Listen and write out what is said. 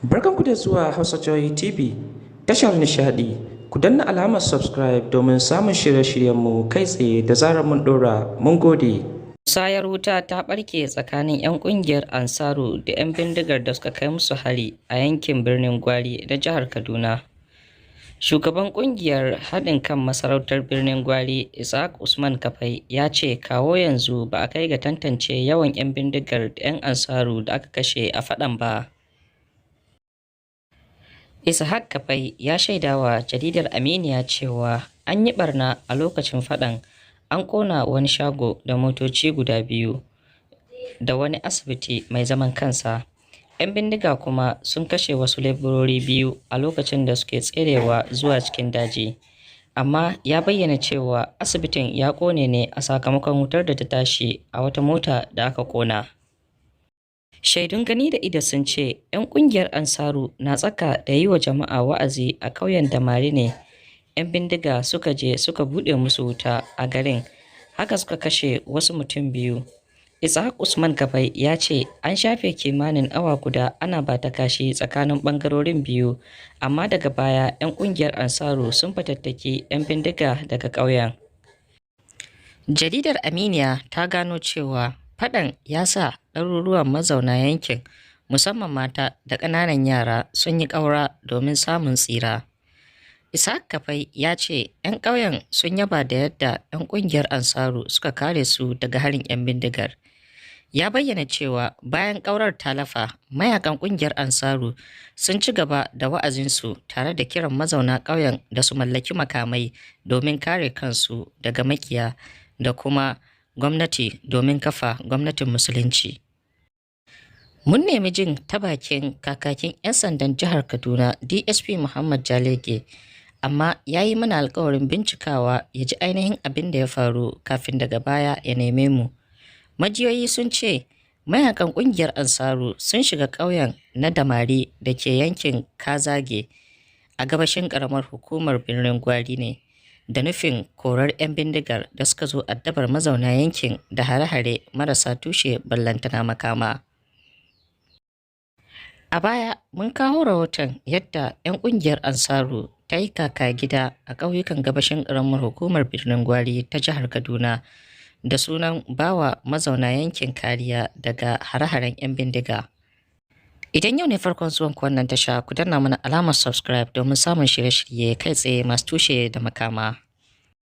Barkanku da zuwa Hausa Joy TV, tashar nishaɗi. Ku danna alamar subscribe domin samun shirye-shiryenmu kai tsaye da zarar mun ɗora. Mun gode. Musayar wuta ta ɓarke tsakanin 'yan ƙungiyar Ansaru da 'yan bindigar da suka kai musu hari a yankin birnin Gwari na jihar Kaduna. Shugaban ƙungiyar haɗin kan masarautar birnin Gwari, Ishaq Usman Kafai, ya ce kawo yanzu ba a kai ga tantance yawan 'yan bindigar da 'yan Ansaru da aka kashe a faɗan ba. Ishaq Kafai ya shaidawa jaridar Aminiya cewa an yi barna a lokacin faɗan, an ƙona wani shago da motoci guda biyu da wani asibiti mai zaman kansa. 'Yan bindiga kuma sun kashe wasu leburori biyu a lokacin da suke tserewa zuwa cikin daji. Amma ya bayyana cewa asibitin ya ƙone ne a sakamakon wutar da ta tashi a wata mota da aka ƙona. Shaidun gani da ido sun ce 'yan ƙungiyar Ansaru na tsaka da yi wa jama'a wa'azi a ƙauyen Damari ne 'yan bindiga suka je suka buɗe musu wuta a garin, haka suka kashe wasu mutum biyu. Ishaq Usman Kafai ya ce an shafe kimanin awa guda ana bata kashi tsakanin ɓangarorin biyu, amma daga baya 'yan ƙungiyar Ansaru sun fatattaki 'yan bindiga daga ƙauyen. Jaridar Aminiya ta gano cewa faɗan ya sa ɗaruruwan mazauna yankin, musamman mata da ƙananan yara, sun yi ƙaura domin samun tsira. Ishaq Kafai ya ce 'yan ƙauyen sun yaba da yadda 'yan ƙungiyar Ansaru suka kare su daga harin 'yan bindigar. Ya bayyana cewa bayan ƙaurar ta lafa, mayakan ƙungiyar Ansaru sun ci gaba da wa'azinsu tare da kiran mazauna ƙauyen da su mallaki makamai domin kare kansu daga makiya da kuma gwamnati domin kafa gwamnatin musulunci. Mun nemi jin ta bakin kakakin 'yan sandan jihar Kaduna DSP Muhammad Jalege, amma ya yi mana alkawarin bincikawa ya ji ainihin abin da ya faru kafin daga baya ya neme mu. Majiyoyi sun ce mayakan ƙungiyar Ansaru sun shiga ƙauyen na Damari da ke yankin Kazage a gabashin ƙaramar hukumar birnin Gwari ne, da nufin korar 'yan bindigar da suka zo addabar mazauna yankin da hare-hare marasa tushe ballantana makama. A baya mun kawo rahoton yadda 'yan ƙungiyar Ansaru ta yi kaka gida a ƙauyukan gabashin ƙaramar hukumar birnin Gwari ta jihar Kaduna da sunan bawa mazauna yankin kariya daga hare-haren 'yan bindiga. Idan yau ne farkon zuwan wannan tasha, ku danna mana alamar subscribe domin samun shirye-shirye kai tsaye masu tushe da makama.